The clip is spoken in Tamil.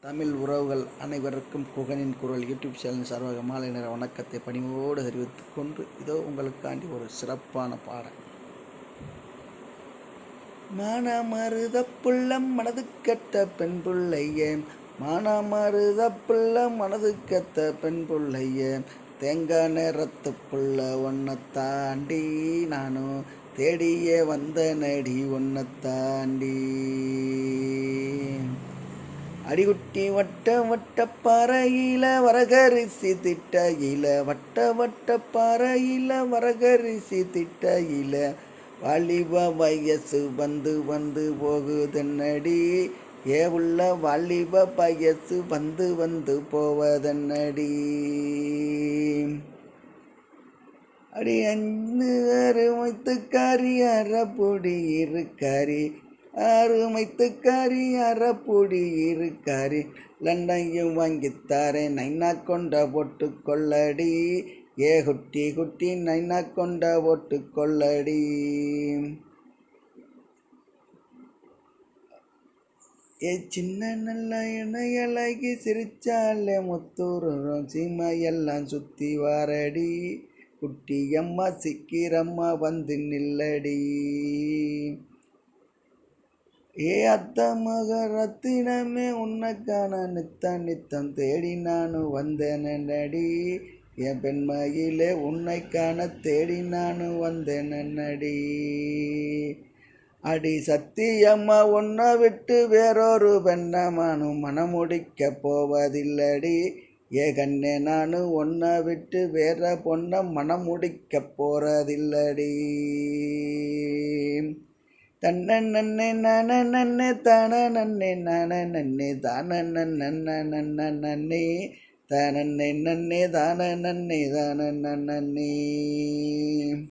தமிழ் உறவுகள் அனைவருக்கும் குகனின் குரல் யூடியூப் சேனல் சார்பாக மாலை நேர வணக்கத்தை பணிவோடு தெரிவித்துக் கொண்டு இதோ உங்களுக்காண்டி ஒரு சிறப்பான பாடல். மானமருத புள்ளம் மனது கெட்ட பெண் புள்ளையே, மானமருத புள்ளம் மனது கெட்ட பெண் புள்ளையே, தேங்காய் நேரத்து புள்ள ஒன்னை தாண்டி நானும் தேடியே வந்த நடி ஒன்னை தாண்டி. அடிகுட்டி வட்ட வட்ட பாறையில வரகரிசி திட்டையில, வட்ட வட்ட பாறையில வரகரிசி திட்டையில, வாலிப வயசு வந்து வந்து போகுதன்னடி, ஏ உள்ள வாலிப வயசு வந்து வந்து போவதன்னடி. அடி அஞ்சு அருமைத்துக்காரி அறப்பொடி இருக்காரி, அருமைத்துக்காரி அறப்பொடி இருக்காரி, லண்டையும் வாங்கித்தாரே நைனா கொண்ட போட்டு கொள்ளடி, ஏ குட்டி குட்டி நைனா கொண்ட போட்டு கொள்ளடி. ஏ சின்ன நல்ல இணையழகி சிரிச்சாலே முத்தூரும் சீமையெல்லாம் சுற்றி வாரடி, குட்டியம்மா சீக்கிரம்மா வந்து நில்லடி. ஏ அத்த மகரத்தினமே உன்னைக்கான நித்தம் நித்தம் தேடி நானும் வந்தேனடி, என் பெண்மையிலே உன்னைக்கான தேடி நானும் வந்தேனடி. அடி சத்தியம்மா உன்னை விட்டு வேறொரு பெண்ணமானும் மனம் முடிக்க போவதில்லடி, ஏ கண்ணே நானும் உன்னை விட்டு வேற பொண்ணை மனம் முடிக்க போறதில்லடி. தன்ன நன்னே நான நன்னே தான நன்னே நான நன்னே தான நன்ன நன்னே தானே நன்னே தான நன்னே தான நன்னே.